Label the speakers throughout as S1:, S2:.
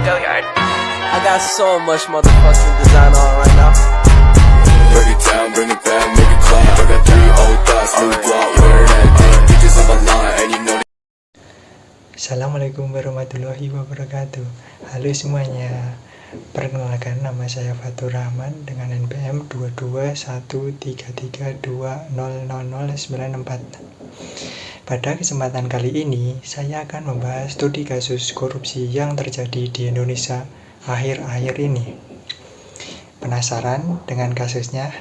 S1: I got so much motherfucking design on right now.
S2: Break it down, bring it back, make it clap. I got 3 old thoughts, new guap, wear that thing. Bitches on my line, and you know.
S3: Assalamualaikum warahmatullahi wabarakatuh. Halo semuanya. Perkenalkan, nama saya Fatur Rahman dengan NPM 22133200094. Pada kesempatan kali ini, saya akan membahas studi kasus korupsi yang terjadi di Indonesia akhir-akhir ini. Penasaran dengan kasusnya?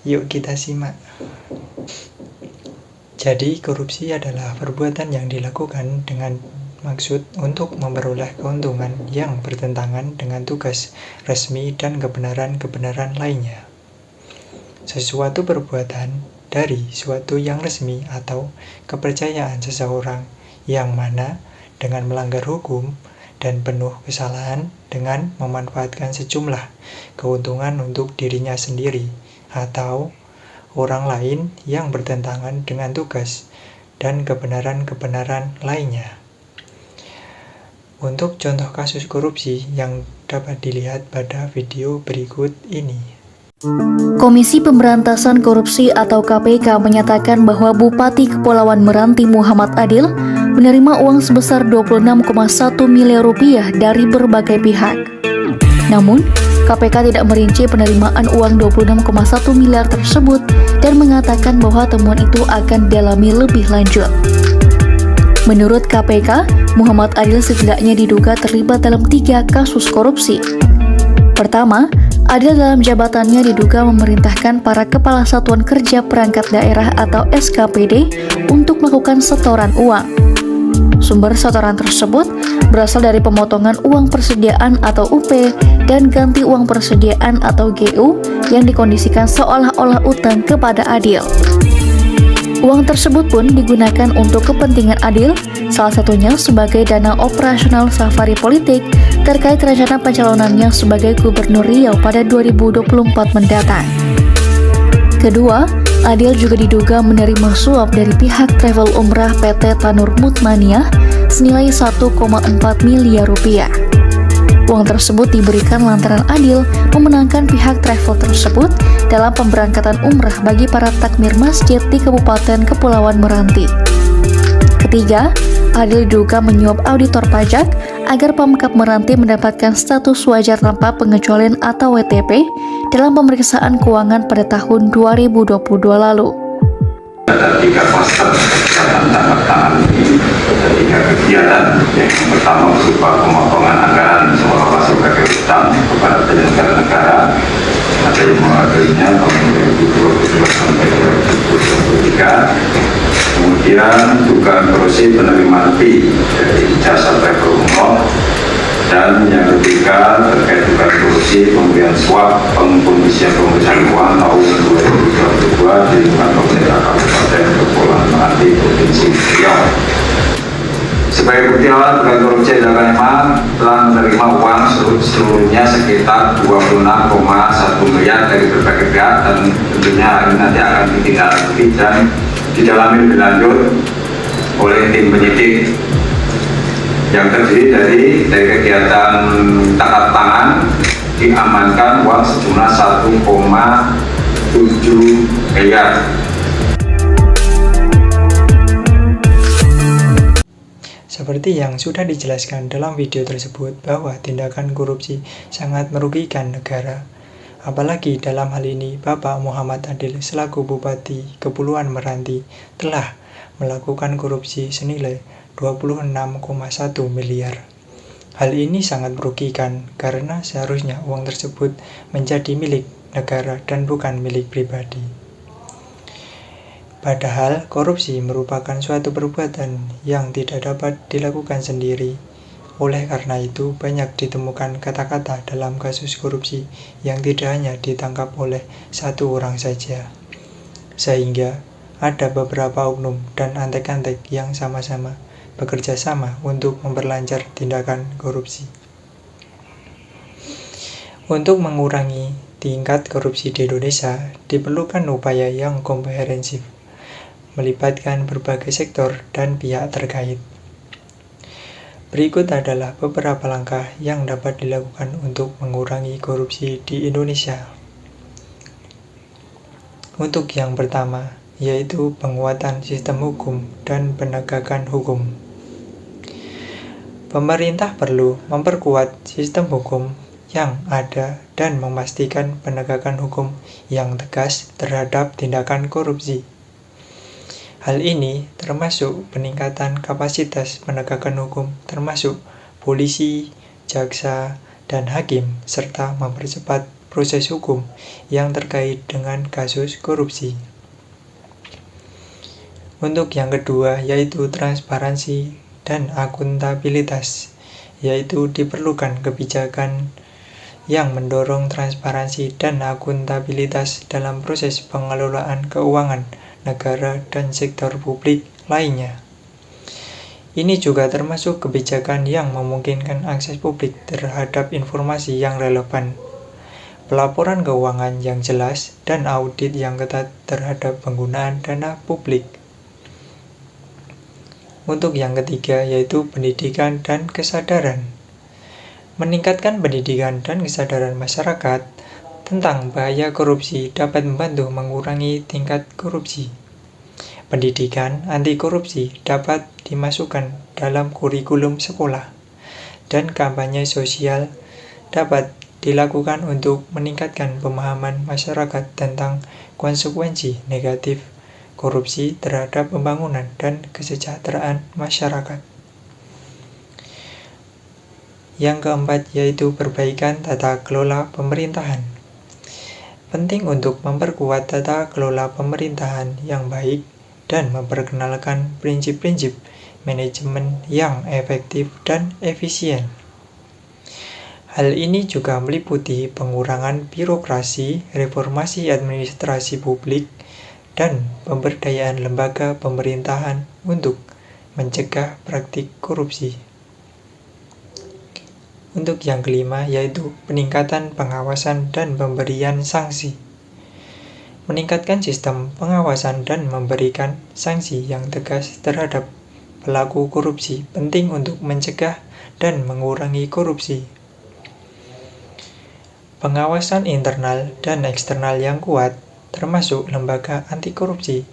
S3: Yuk kita simak. Jadi, korupsi adalah perbuatan yang dilakukan dengan maksud untuk memperoleh keuntungan yang bertentangan dengan tugas resmi dan kebenaran-kebenaran lainnya. Sesuatu perbuatan dari suatu yang resmi atau kepercayaan seseorang yang mana dengan melanggar hukum dan penuh kesalahan dengan memanfaatkan sejumlah keuntungan untuk dirinya sendiri atau orang lain yang bertentangan dengan tugas dan kebenaran-kebenaran lainnya. Untuk contoh kasus korupsi yang dapat dilihat pada video berikut ini.
S4: Komisi Pemberantasan Korupsi atau KPK menyatakan bahwa Bupati Kepulauan Meranti Muhammad Adil menerima uang sebesar 26,1 miliar rupiah dari berbagai pihak. Namun, KPK tidak merinci penerimaan uang 26,1 miliar tersebut dan mengatakan bahwa temuan itu akan didalami lebih lanjut. Menurut KPK, Muhammad Adil setidaknya diduga terlibat dalam 3 kasus korupsi. Pertama, Adil dalam jabatannya diduga memerintahkan para kepala satuan kerja perangkat daerah atau SKPD untuk melakukan setoran uang. Sumber setoran tersebut berasal dari pemotongan uang persediaan atau UP dan ganti uang persediaan atau GU yang dikondisikan seolah-olah utang kepada Adil. Uang tersebut pun digunakan untuk kepentingan Adil, salah satunya sebagai dana operasional safari politik terkait rencana pencalonannya sebagai Gubernur Riau pada 2024 mendatang. Kedua, Adil juga diduga menerima suap dari pihak travel umrah PT Tanur Mutmaniah senilai 1,4 miliar rupiah. Uang tersebut diberikan lantaran Adil memenangkan pihak travel tersebut dalam pemberangkatan umrah bagi para takmir masjid di Kabupaten Kepulauan Meranti. Ketiga, Adil diduga menyuap auditor pajak agar Pemkab Meranti mendapatkan status wajar tanpa pengecualian atau WTP dalam pemeriksaan keuangan pada tahun 2022 lalu.
S5: Ada 3 klaster yang tanda ini, ada 3 kegiatan. Yang pertama berupa pemotongan anggaran seolah-olah sebagai utang kepada penyelenggara negara, ada yang mewakilinya tahun 2022 sampai 2023. Kemudian dugaan korupsi penerimaan fee dari jasa travel umroh, dan yang ketiga terkait dugaan korupsi pemberian suap pengkondisian uang tahun 2022 di lingkungan pemerintah Kabupaten Kepulauan Meranti Provinsi Riau. Sebagai bukti awal dugaan korupsi adalah memang telah menerima uang seluruhnya sekitar 26,1 miliar dari berbagai pihak, dan tentunya ini nanti akan ditindaklanjuti dan didalami lebih lanjut oleh tim penyidik yang terdiri dari kegiatan tangkap tangan. Diamankan uang sejumlah 1,7 miliar.
S3: Seperti yang sudah dijelaskan dalam video tersebut bahwa tindakan korupsi sangat merugikan negara. Apalagi dalam hal ini Bapak Muhammad Adil selaku Bupati Kepulauan Meranti telah melakukan korupsi senilai 26,1 miliar. Hal ini sangat merugikan karena seharusnya uang tersebut menjadi milik negara dan bukan milik pribadi. Padahal korupsi merupakan suatu perbuatan yang tidak dapat dilakukan sendiri. Oleh karena itu, banyak ditemukan kata-kata dalam kasus korupsi yang tidak hanya ditangkap oleh satu orang saja. Sehingga ada beberapa oknum dan antek-antek yang sama-sama bekerja sama untuk memperlancar tindakan korupsi. Untuk mengurangi tingkat korupsi di Indonesia, diperlukan upaya yang komprehensif, melibatkan berbagai sektor dan pihak terkait. Berikut adalah beberapa langkah yang dapat dilakukan untuk mengurangi korupsi di Indonesia. Untuk yang pertama, yaitu penguatan sistem hukum dan penegakan hukum. Pemerintah perlu memperkuat sistem hukum yang ada dan memastikan penegakan hukum yang tegas terhadap tindakan korupsi. Hal ini termasuk peningkatan kapasitas penegakan hukum termasuk polisi, jaksa, dan hakim, serta mempercepat proses hukum yang terkait dengan kasus korupsi. Untuk yang kedua, yaitu transparansi dan akuntabilitas, yaitu diperlukan kebijakan yang mendorong transparansi dan akuntabilitas dalam proses pengelolaan keuangan negara dan sektor publik lainnya. Ini juga termasuk kebijakan yang memungkinkan akses publik terhadap informasi yang relevan, pelaporan keuangan yang jelas, dan audit yang ketat terhadap penggunaan dana publik. Untuk yang ketiga, yaitu pendidikan dan kesadaran. Meningkatkan pendidikan dan kesadaran masyarakat tentang bahaya korupsi dapat membantu mengurangi tingkat korupsi. Pendidikan anti korupsi dapat dimasukkan dalam kurikulum sekolah, dan kampanye sosial dapat dilakukan untuk meningkatkan pemahaman masyarakat tentang konsekuensi negatif korupsi terhadap pembangunan dan kesejahteraan masyarakat. Yang keempat, yaitu perbaikan tata kelola pemerintahan. Penting untuk memperkuat tata kelola pemerintahan yang baik dan memperkenalkan prinsip-prinsip manajemen yang efektif dan efisien. Hal ini juga meliputi pengurangan birokrasi, reformasi administrasi publik, dan pemberdayaan lembaga pemerintahan untuk mencegah praktik korupsi. Untuk yang kelima, yaitu peningkatan pengawasan dan pemberian sanksi. Meningkatkan sistem pengawasan dan memberikan sanksi yang tegas terhadap pelaku korupsi penting untuk mencegah dan mengurangi korupsi. Pengawasan internal dan eksternal yang kuat, termasuk lembaga anti korupsi,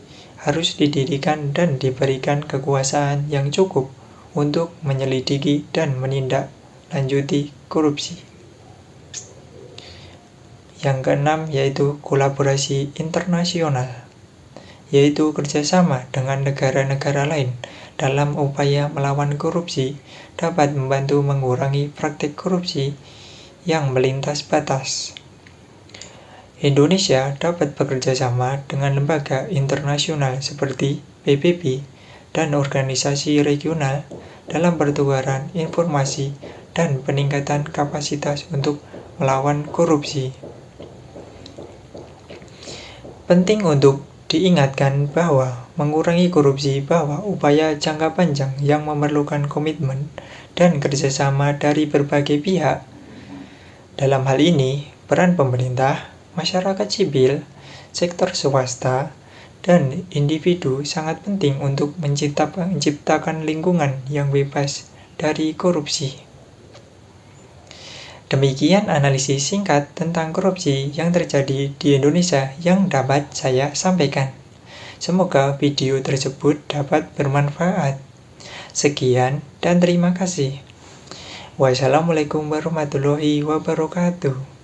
S3: harus didirikan dan diberikan kekuasaan yang cukup untuk menyelidiki dan menindaklanjuti korupsi. Yang keenam, yaitu kolaborasi internasional, yaitu kerjasama dengan negara-negara lain dalam upaya melawan korupsi dapat membantu mengurangi praktik korupsi yang melintas batas. Indonesia dapat bekerja sama dengan lembaga internasional seperti PBB dan organisasi regional dalam pertukaran informasi dan peningkatan kapasitas untuk melawan korupsi. Penting untuk diingatkan bahwa mengurangi korupsi bahwa upaya jangka panjang yang memerlukan komitmen dan kerjasama dari berbagai pihak. Dalam hal ini, peran pemerintah, masyarakat sipil, sektor swasta, dan individu sangat penting untuk menciptakan lingkungan yang bebas dari korupsi. Demikian analisis singkat tentang korupsi yang terjadi di Indonesia yang dapat saya sampaikan. Semoga video tersebut dapat bermanfaat. Sekian dan terima kasih. Wassalamualaikum warahmatullahi wabarakatuh.